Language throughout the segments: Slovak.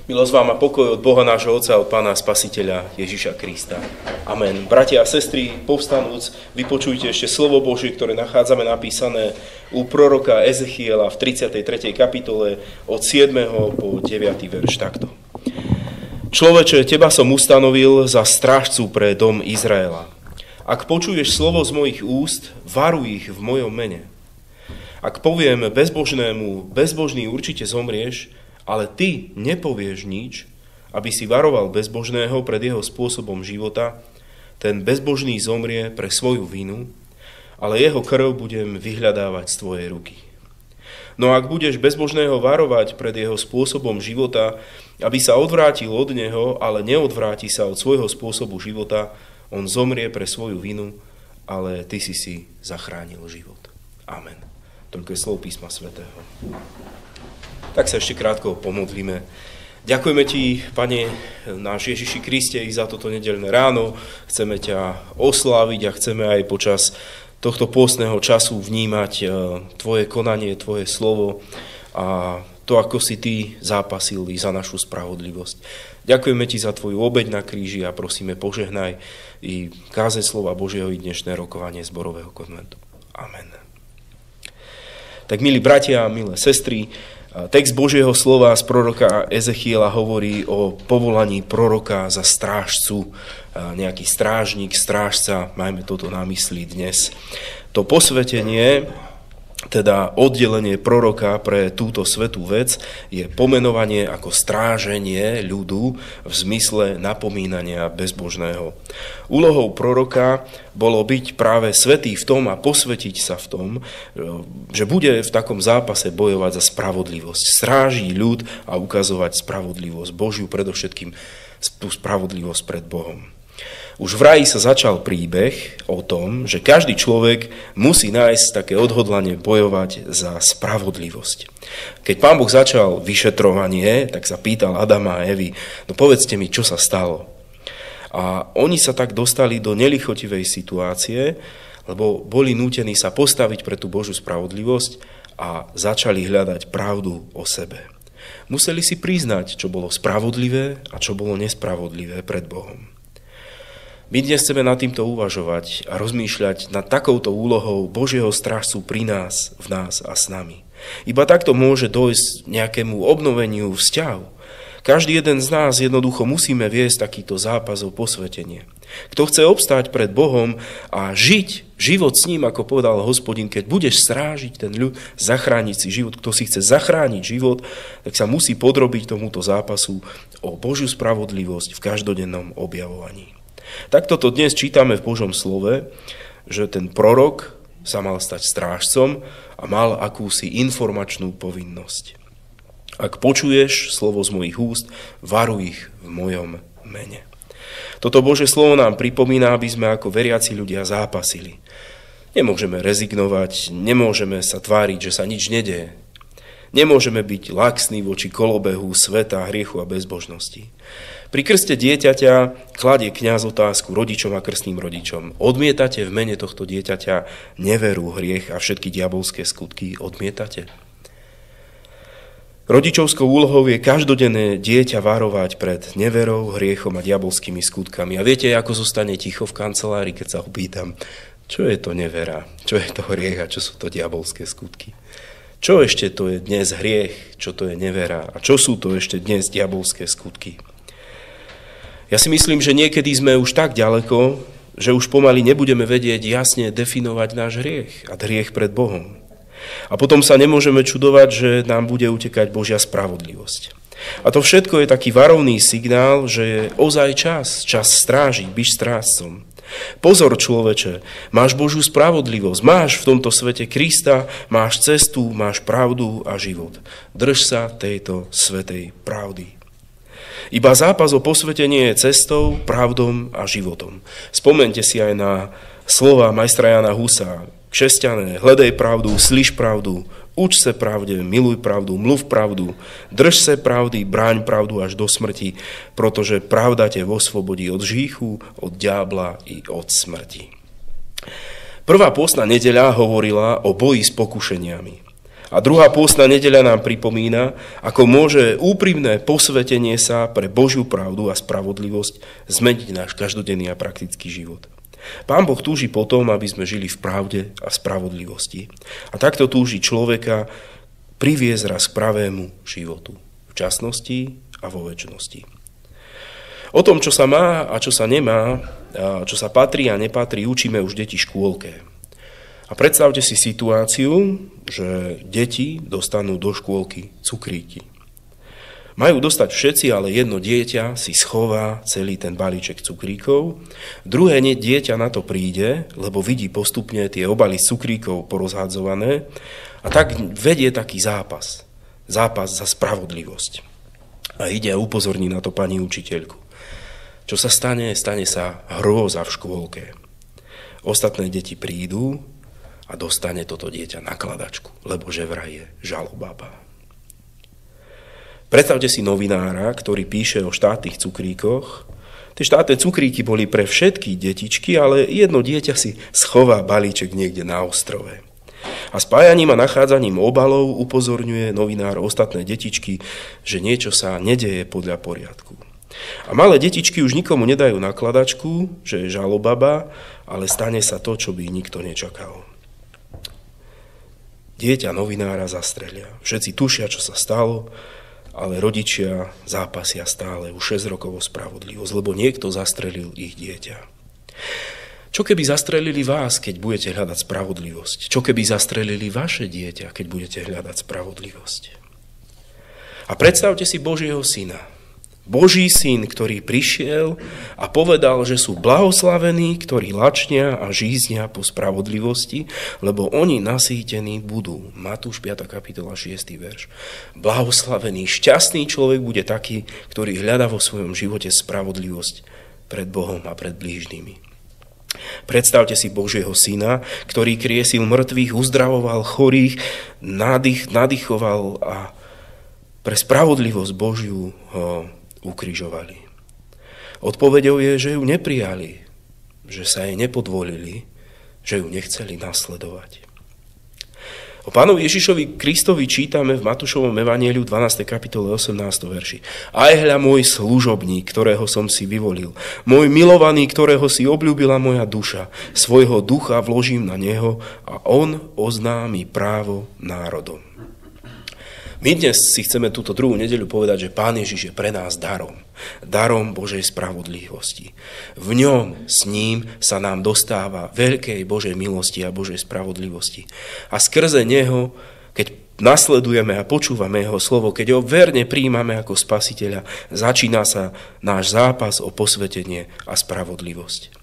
Milosť vám a pokoj od Boha nášho Otca, od Pána Spasiteľa Ježiša Krista. Amen. Bratia a sestry, povstanúc, vypočujte ešte slovo Božie, ktoré nachádzame napísané u proroka Ezechiela v 33. kapitole od 7. po 9. verš takto. Človeče, teba som ustanovil za strážcu pre dom Izraela. Ak počuješ slovo z mojich úst, varuj ich v mojom mene. Ak poviem bezbožnému, bezbožný určite zomrieš, ale ty nepovieš nič, aby si varoval bezbožného pred jeho spôsobom života, ten bezbožný zomrie pre svoju vinu, ale jeho krv budem vyhľadávať z tvojej ruky. No ak budeš bezbožného varovať pred jeho spôsobom života, aby sa odvrátil od neho, ale neodvráti sa od svojho spôsobu života, on zomrie pre svoju vinu, ale ty si zachránil život. Amen. Toľko je slov písma svätého. Tak sa ešte krátko pomodlíme. Ďakujeme ti, Pane náš Ježiši Kriste, i za toto nedeľné ráno. Chceme ťa osláviť a chceme aj počas tohto pôstneho času vnímať tvoje konanie, tvoje slovo a to, ako si ty zápasil za našu spravodlivosť. Ďakujeme ti za tvoju obeť na kríži a prosíme, požehnaj i kázeň slova Božieho i dnešné rokovanie zborového konventu. Amen. Tak, milí bratia a milé sestry, text Božieho slova z proroka Ezechiela hovorí o povolaní proroka za strážcu, nejaký strážnik, strážca, majme toto na mysli dnes. To posvetenie, teda oddelenie proroka pre túto svätú vec, je pomenovanie ako stráženie ľudu v zmysle napomínania bezbožného. Úlohou proroka bolo byť práve svätý v tom a posvetiť sa v tom, že bude v takom zápase bojovať za spravodlivosť. Stráži ľud a ukazovať spravodlivosť Božiu, predovšetkým tú spravodlivosť pred Bohom. Už v raji sa začal príbeh o tom, že každý človek musí nájsť také odhodlanie bojovať za spravodlivosť. Keď Pán Boh začal vyšetrovanie, tak sa pýtal Adama a Evy, no povedzte mi, čo sa stalo. A oni sa tak dostali do nelichotivej situácie, lebo boli nútení sa postaviť pre tú Božiu spravodlivosť a začali hľadať pravdu o sebe. Museli si priznať, čo bolo spravodlivé a čo bolo nespravodlivé pred Bohom. My dnes chceme nad týmto uvažovať a rozmýšľať nad takouto úlohou Božieho strážcu pri nás, v nás a s nami. Iba takto môže dojsť nejakému obnoveniu vzťahu. Každý jeden z nás jednoducho musíme viesť takýto zápas o posvetenie. Kto chce obstáť pred Bohom a žiť život s ním, ako povedal Hospodin, keď budeš strážiť ten ľud, zachrániť si život, kto si chce zachrániť život, tak sa musí podrobiť tomuto zápasu o Božiu spravodlivosť v každodennom objavovaní. Takto to dnes čítame v Božom slove, že ten prorok sa mal stať strážcom a mal akúsi informačnú povinnosť. Ak počuješ slovo z mojich úst, varuj ich v mojom mene. Toto Božie slovo nám pripomína, aby sme ako veriaci ľudia zápasili. Nemôžeme rezignovať, nemôžeme sa tváriť, že sa nič nedeje. Nemôžeme byť laxní voči kolobehu sveta, hriechu a bezbožnosti. Pri krste dieťaťa kladie kňaz otázku rodičom a krstným rodičom. Odmietate v mene tohto dieťaťa neveru, hriech a všetky diabolské skutky? Odmietate? Rodičovskou úlohou je každodenné dieťa varovať pred neverou, hriechom a diabolskými skutkami. A viete, ako zostane ticho v kancelárii, keď sa ho pýtam, čo je to nevera, čo je to hriech a čo sú to diabolské skutky? Čo ešte to je dnes hriech, čo to je nevera a čo sú to ešte dnes diabolské skutky? Ja si myslím, že niekedy sme už tak ďaleko, že už pomaly nebudeme vedieť jasne definovať náš hriech a hriech pred Bohom. A potom sa nemôžeme čudovať, že nám bude utekať Božia spravodlivosť. A to všetko je taký varovný signál, že je ozaj čas strážiť, byť strážcom. Pozor, človeče, máš Božiu spravodlivosť, máš v tomto svete Krista, máš cestu, máš pravdu a život. Drž sa tejto svätej pravdy. Iba zápas o posvetenie je cestou, pravdom a životom. Spomente si aj na slova majstra Jana Husa. Křesťané, hledej pravdu, slyš pravdu, uč se pravde, miluj pravdu, mluv pravdu, drž se pravdy, bráň pravdu až do smrti, protože pravda te osvobodí od hříchu, od ďábla i od smrti. Prvá pôstna nedeľa hovorila o boji s pokušeniami. A druhá pôstna nedeľa nám pripomína, ako môže úprimné posvetenie sa pre Božiu pravdu a spravodlivosť zmeniť náš každodenný a praktický život. Pán Boh túži potom, aby sme žili v pravde a spravodlivosti. A takto túži človeka priviesť raz k pravému životu. V časnosti a vo večnosti. O tom, čo sa má a čo sa nemá, a čo sa patrí a nepatrí, učíme už deti v škôlke. A predstavte si situáciu, že deti dostanú do škôlky cukríky. Majú dostať všetci, ale jedno dieťa si schová celý ten balíček cukríkov. Druhé dieťa na to príde, lebo vidí postupne tie obaly cukríkov porozhadzované a tak vedie taký zápas. Zápas za spravodlivosť. A ide a upozorní na to pani učiteľku. Čo sa stane? Stane sa hrôza v škôlke. Ostatné deti prídu a dostane toto dieťa na kladačku, lebo že vraj je žalobaba. Predstavte si novinára, ktorý píše o štátnych cukríkoch. Tie štátne cukríky boli pre všetky detičky, ale jedno dieťa si schová balíček niekde na ostrove. A spájaním a nachádzaním obalov upozorňuje novinár ostatné detičky, že niečo sa nedeje podľa poriadku. A malé detičky už nikomu nedajú nakladačku, že je žalobaba, ale stane sa to, čo by nikto nečakal. Dieťa novinára zastrelia. Všetci tušia, čo sa stalo, ale rodičia zápasia stále už 6 rokov o spravodlivosť, lebo niekto zastrelil ich dieťa. Čo keby zastrelili vás, keď budete hľadať spravodlivosť? Čo keby zastrelili vaše dieťa, keď budete hľadať spravodlivosť? A predstavte si Božieho syna. Boží syn, ktorý prišiel a povedal, že sú blahoslavení, ktorí lačnia a žíznia po spravodlivosti, lebo oni nasýtení budú. Matúš 5. kapitola 6. verš. Blahoslavený, šťastný človek bude taký, ktorý hľadá vo svojom živote spravodlivosť pred Bohom a pred blížnymi. Predstavte si Božieho syna, ktorý kriesil mŕtvych, uzdravoval chorých, nadýchoval a pre spravodlivosť Božiu ho ukrižovali. Odpoveďou je, že ju neprijali, že sa jej nepodvolili, že ju nechceli nasledovať. O Pánovi Ježišovi Kristovi čítame v Matúšovom evanjeliu 12. kapitole 18. verši. Aj hľa môj služobník, ktorého som si vyvolil, môj milovaný, ktorého si obľúbila moja duša, svojho ducha vložím na neho a on oznámi právo národom. My dnes si chceme túto druhú nedeľu povedať, že Pán Ježiš je pre nás darom Božej spravodlivosti. V ňom, s ním sa nám dostáva veľkej Božej milosti a Božej spravodlivosti. A skrze neho, keď nasledujeme a počúvame jeho slovo, keď ho verne prijímame ako spasiteľa, začína sa náš zápas o posvetenie a spravodlivosť.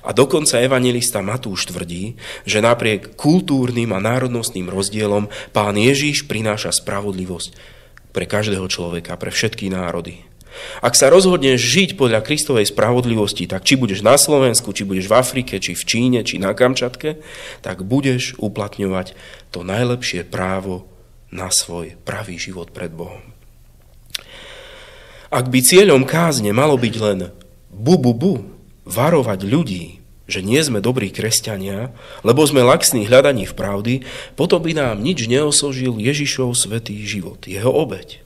A dokonca evanjelista Matúš tvrdí, že napriek kultúrnym a národnostným rozdielom Pán Ježiš prináša spravodlivosť pre každého človeka, pre všetky národy. Ak sa rozhodneš žiť podľa Kristovej spravodlivosti, tak či budeš na Slovensku, či budeš v Afrike, či v Číne, či na Kamčatke, tak budeš uplatňovať to najlepšie právo na svoj pravý život pred Bohom. Ak by cieľom kázne malo byť len varovať ľudí, že nie sme dobrí kresťania, lebo sme laxní hľadaní v pravdy, potom by nám nič neosožil Ježišov svätý život, jeho obeť.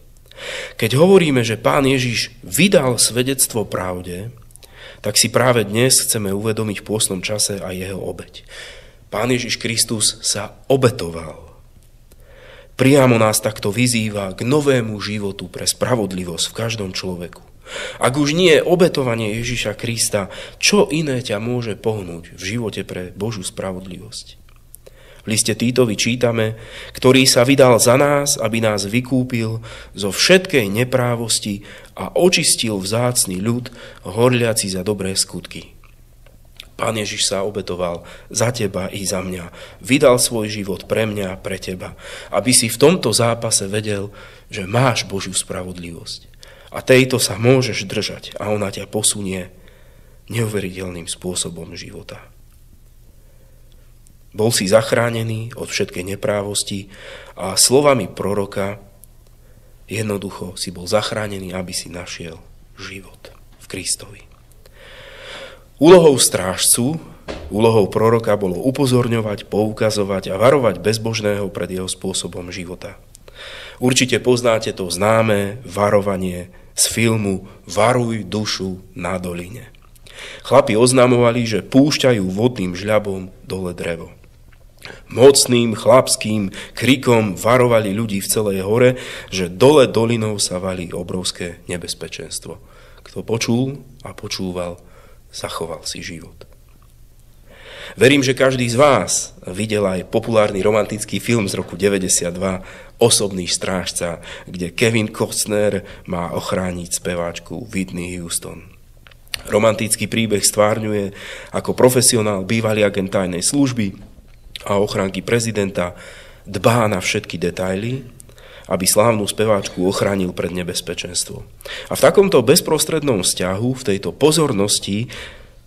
Keď hovoríme, že Pán Ježiš vydal svedectvo pravde, tak si práve dnes chceme uvedomiť v pôstnom čase aj jeho obeť. Pán Ježiš Kristus sa obetoval. Priamo nás takto vyzýva k novému životu pre spravodlivosť v každom človeku. Ak už nie je obetovanie Ježiša Krista, čo iné ťa môže pohnúť v živote pre Božiu spravodlivosť? V liste Týtovi čítame, ktorý sa vydal za nás, aby nás vykúpil zo všetkej neprávosti a očistil vzácny ľud, horliaci za dobré skutky. Pán Ježiš sa obetoval za teba i za mňa. Vydal svoj život pre mňa a pre teba, aby si v tomto zápase vedel, že máš Božiu spravodlivosť. A tejto sa môžeš držať a ona ťa posunie neuveriteľným spôsobom života. Bol si zachránený od všetkej neprávosti a slovami proroka jednoducho si bol zachránený, aby si našiel život v Kristovi. Úlohou strážcu Úlohou proroka bolo upozorňovať, poukazovať a varovať bezbožného pred jeho spôsobom života. Určite poznáte to známe varovanie z filmu Varuj dušu na doline. Chlapi oznamovali, že púšťajú vodným žľabom dole drevo. Mocným chlapským krikom varovali ľudí v celej hore, že dole dolinou sa valí obrovské nebezpečenstvo. Kto počul a počúval, zachoval si život. Verím, že každý z vás videl aj populárny romantický film z roku 92 Osobný strážca, kde Kevin Costner má ochrániť speváčku Whitney Houston. Romantický príbeh stvárňuje ako profesionál bývalý agent tajnej služby a ochránky prezidenta dbá na všetky detaily, aby slávnu speváčku ochránil pred nebezpečenstvom. A v takomto bezprostrednom vzťahu, v tejto pozornosti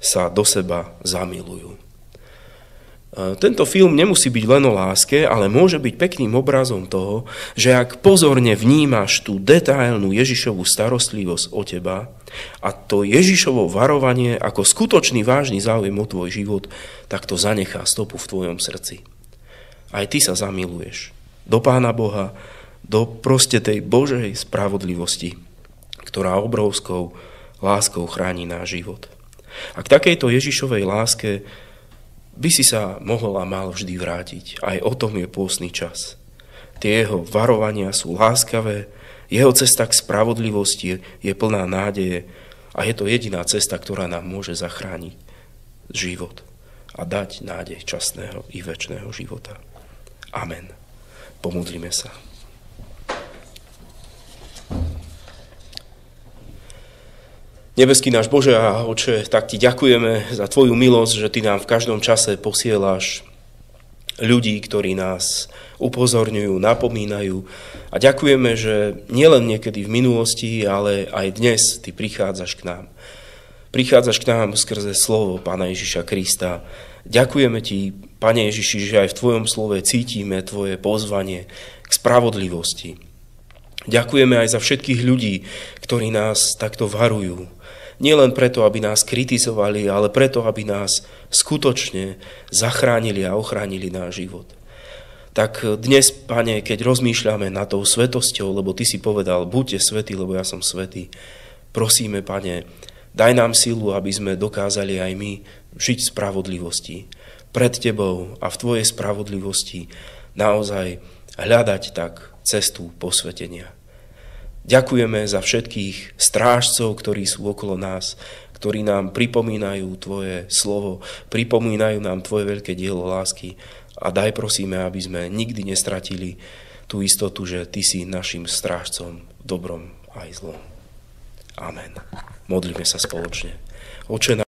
sa do seba zamilujú. Tento film nemusí byť len o láske, ale môže byť pekným obrazom toho, že ak pozorne vnímaš tú detailnú Ježišovú starostlivosť o teba a to Ježišovo varovanie ako skutočný vážny záujem o tvoj život, tak to zanechá stopu v tvojom srdci. Aj ty sa zamiluješ do Pána Boha, do proste tej Božej spravodlivosti, ktorá obrovskou láskou chráni náš život. A k takejto Ježišovej láske by si sa mohol a mal vždy vrátiť. Aj o tom je pôstny čas. Tie jeho varovania sú láskavé, jeho cesta k spravodlivosti je plná nádeje a je to jediná cesta, ktorá nám môže zachrániť život a dať nádej časného i večného života. Amen. Pomodlíme sa. Nebeský náš Bože a Oče, tak ti ďakujeme za tvoju milosť, že ty nám v každom čase posielaš ľudí, ktorí nás upozorňujú, napomínajú. A ďakujeme, že nielen niekedy v minulosti, ale aj dnes ty prichádzaš k nám. Prichádzaš k nám skrze slovo Pána Ježiša Krista. Ďakujeme ti, Pane Ježiši, že aj v tvojom slove cítime tvoje pozvanie k spravodlivosti. Ďakujeme aj za všetkých ľudí, ktorí nás takto varujú. Nie len preto, aby nás kritizovali, ale preto, aby nás skutočne zachránili a ochránili náš život. Tak dnes, Pane, keď rozmýšľame nad tou svetosťou, lebo ty si povedal, buďte svätí, lebo ja som svätý, prosíme, Pane, daj nám silu, aby sme dokázali aj my žiť v spravodlivosti pred tebou a v tvojej spravodlivosti naozaj hľadať tak cestu posvetenia. Ďakujeme za všetkých strážcov, ktorí sú okolo nás, ktorí nám pripomínajú tvoje slovo, pripomínajú nám tvoje veľké dielo lásky a daj prosíme, aby sme nikdy nestratili tú istotu, že ty si našim strážcom v dobrom aj zlom. Amen. Modlíme sa spoločne. Oče